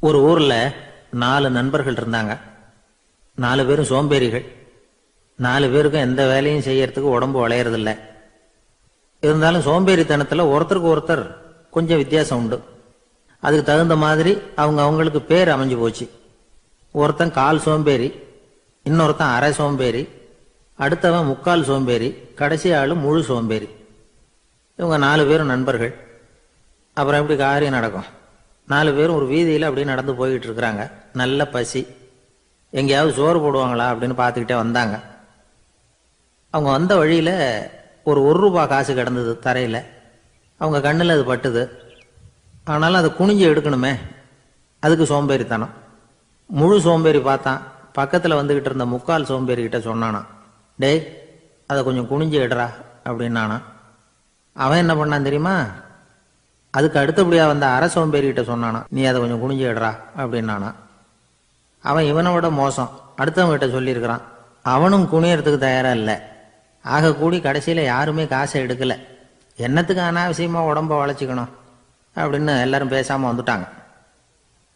ஒரு ஊர்ல 4 நண்பர்கள் இருந்தாங்க. 4 பேரும் சோம்பேறிகள். 4 பேருக்கும் எந்த வேலையும் செய்யறதுக்கு உடம்பு வளையறதில்ல. இருந்தாலும் சோம்பேறித்தனத்துல ஒருத்தருக்கு ஒருத்தர் கொஞ்சம் வித்தியாசம் உண்டு. அதுக்கு தகுந்த மாதிரி அவங்களுக்கு பேர் அமைஞ்சு போச்சு. ஒருத்தன் கால் சோம்பேறி, இன்னொருத்தன் அரை சோம்பேறி, அடுத்தவன் முக்கால் சோம்பேறி, கடைசி ஆளு முழு சோம்பேறி. இவங்க 4 பேரும் நண்பர்கள். அப்புறம் எப்படி காரியம் நடக்கும்? 4 பேரும் ஒரு வீதியில் அப்படியே நடந்து போய்கிட்டு இருக்கிறாங்க. நல்ல பசி. எங்கேயாவது சோறு போடுவாங்களா அப்படின்னு பார்த்துக்கிட்டே வந்தாங்க. அவங்க வந்த வழியில் ஒரு ரூபா காசு கிடந்தது தரையில். அவங்க கண்ணில் அது பட்டுது. ஆனாலும் அதை குனிஞ்சு எடுக்கணுமே, அதுக்கு சோம்பேறித்தனம். முழு சோம்பேறி பார்த்தான். பக்கத்தில் வந்துக்கிட்டு இருந்த முக்கால் சோம்பேறிக்கிட்ட சொன்னானா, டேய் அதை கொஞ்சம் குனிஞ்சு எடுறா அப்படின்னானா. அவன் என்ன பண்ணான் தெரியுமா? அதுக்கு அடுத்தபடியா வந்த அரை சோம்பேறிகிட்ட சொன்னானா, நீ அதை கொஞ்சம் குனிஞ்சு எடுறா அப்படின்னானா. அவன் இவனை விட மோசம். அடுத்தவங்கிட்ட சொல்லியிருக்கிறான். அவனும் குனியறதுக்கு தயாரா இல்லை. ஆக கூடி கடைசியில யாருமே காசை எடுக்கல. என்னத்துக்கு அனாவசியமா உடம்ப வளைச்சிக்கணும் அப்படின்னு எல்லாரும் பேசாம வந்துட்டாங்க.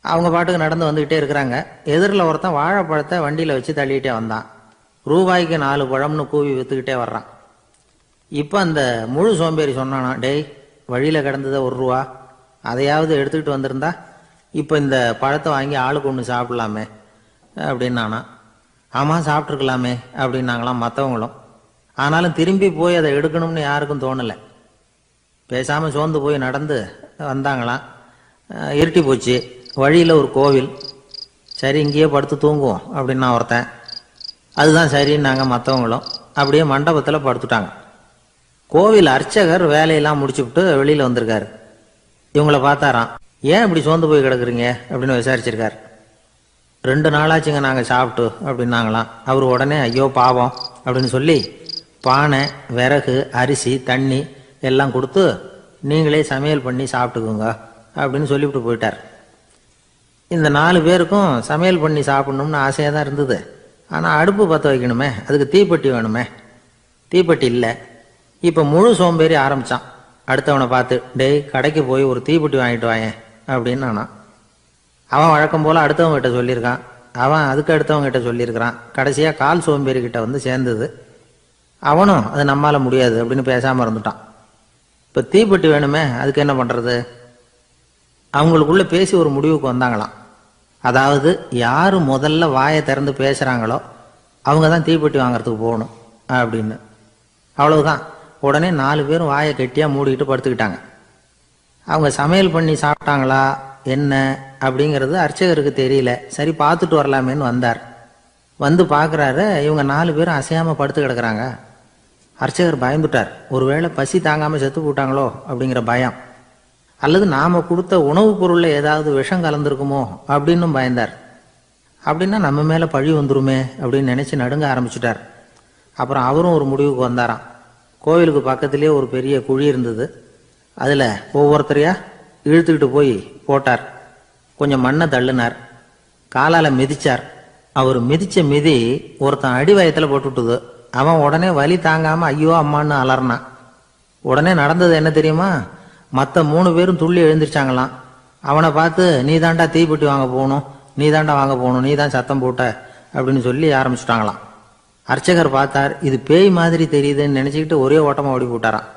அவங்க பாட்டுக்கு நடந்து வந்துகிட்டே இருக்கிறாங்க. எதிரில் ஒருத்தன் வாழைப்பழத்தை வண்டியில வச்சு தள்ளிக்கிட்டே வந்தான். ரூபாய்க்கு 4 பழம்னு கூவி வித்துக்கிட்டே வர்றான். இப்ப அந்த முழு சோம்பேறி சொன்னானா, டேய் வழியில கிடந்தத 1 ரூபா, அதையாவது எடுத்துக்கிட்டு வந்திருந்தா இப்ப இந்த பழத்தை வாங்கி ஆளுக்கு ஒன்று சாப்பிடலாமே அப்படின்னானா. ஆமா சாப்பிட்டுருக்கலாமே அப்படின்னாங்களாம் மற்றவங்களும். ஆனாலும் திரும்பி போய் அதை எடுக்கணும்னு யாருக்கும் தோணலை. பேசாம சோர்ந்து போய் நடந்து வந்தாங்களாம். இருட்டி போச்சு. வழியில ஒரு கோவில். சரி இங்கேயே படுத்து தூங்குவோம் அப்படின்னா ஒருத்தன். அதுதான் சரின்னாங்க மற்றவங்களும். அப்படியே மண்டபத்தில் படுத்துட்டாங்க. கோவில் அர்ச்சகர் வேலையெல்லாம் முடிச்சுவிட்டு வெளியில வந்திருக்காரு. இவங்கள பார்த்தாராம். ஏன் இப்படி சோர்ந்து போய் கிடக்குறீங்க அப்படின்னு விசாரிச்சிருக்காரு. 2 நாளாச்சுங்க நாங்கள் சாப்பிட்டு அப்படின்னாங்களாம். அவர் உடனே ஐயோ பாவம் அப்படின்னு சொல்லி பானை, விறகு, அரிசி, தண்ணி எல்லாம் கொடுத்து நீங்களே சமையல் பண்ணி சாப்பிட்டுக்குங்க அப்படின்னு சொல்லிவிட்டு போயிட்டார். இந்த 4 பேருக்கும் சமையல் பண்ணி சாப்பிடணும்னு ஆசையாக தான் இருந்தது. ஆனால் அடுப்பு பற்ற வைக்கணுமே, அதுக்கு தீப்பெட்டி வேணுமே. தீப்பெட்டி இல்லை. இப்போ முழு சோம்பேறி ஆரம்பிச்சான். அடுத்தவனை பார்த்து, டேய் கடைக்கு போய் ஒரு தீப்பெட்டி வாங்கிட்டு வாயேன் அப்படின்னு நானா. அவன் வழக்கம் போல அடுத்தவங்க கிட்ட சொல்லியிருக்கான். அவன் அதுக்கு அடுத்தவங்க கிட்ட சொல்லியிருக்கிறான். கடைசியாக கால் சோம்பேறி கிட்ட வந்து சேர்ந்தது. அவனும் அது நம்மால முடியாது அப்படின்னு பேசாமல் இருந்துட்டான். இப்போ தீப்பெட்டி வேணுமே, அதுக்கு என்ன பண்ணுறது? அவங்களுக்குள்ள பேசி ஒரு முடிவுக்கு வந்தாங்களாம். அதாவது யாரு முதல்ல வாயை திறந்து பேசுகிறாங்களோ அவங்க தான் தீப்பெட்டி வாங்கறதுக்கு போகணும் அப்படின்னு. அவ்வளவுதான். உடனே 4 பேரும் வாயை கெட்டியாக மூடிக்கிட்டு படுத்துக்கிட்டாங்க. அவங்க சமையல் பண்ணி சாப்பிட்டாங்களா என்ன அப்படிங்கிறது அர்ச்சகருக்கு தெரியல. சரி பார்த்துட்டு வரலாமேன்னு வந்தார். வந்து பார்க்குறாரு, இவங்க 4 பேரும் அசையாமல் படுத்து கிடக்குறாங்க. அர்ச்சகர் பயந்துட்டார். ஒருவேளை பசி தாங்காமல் செத்து போட்டாங்களோ அப்படிங்கிற பயம். அல்லது நாம் கொடுத்த உணவுப் பொருளில் ஏதாவது விஷம் கலந்துருக்குமோ அப்படின்னு பயந்தார். அப்படின்னா நம்ம மேலே பழி வந்துருமே அப்படின்னு நினச்சி நடுங்க ஆரம்பிச்சுட்டார். அப்புறம் அவரும் ஒரு முடிவுக்கு வந்தாராம். கோவிலுக்கு பக்கத்திலே ஒரு பெரிய குழி இருந்தது. அதில் ஒவ்வொருத்தரையா இழுத்துக்கிட்டு போய் போட்டார். கொஞ்சம் மண்ணை தள்ளினார். காலால் மிதிச்சார். அவர் மிதிச்ச மிதி ஒருத்தன் அடி வயத்தில் போட்டுவிட்டுது. அவன் உடனே வலி தாங்காமல் ஐயோ அம்மான்னு அலறினான். உடனே நடந்தது என்ன தெரியுமா? மற்ற 3 பேரும் துள்ளி எழுந்திரிச்சாங்களாம். அவனை பார்த்து நீ தாண்டா தீப்பெட்டி வாங்க போகணும், நீ தாண்டா வாங்க போகணும், நீ தான் சத்தம் போட்ட அப்படின்னு சொல்லி ஆரம்பிச்சுட்டாங்களாம். அர்ச்சகர் பார்த்தார். இது பேய் மாதிரி தெரியுதுன்னு நினச்சிக்கிட்டு ஒரே ஓட்டமாக ஓடி போட்டாரான்.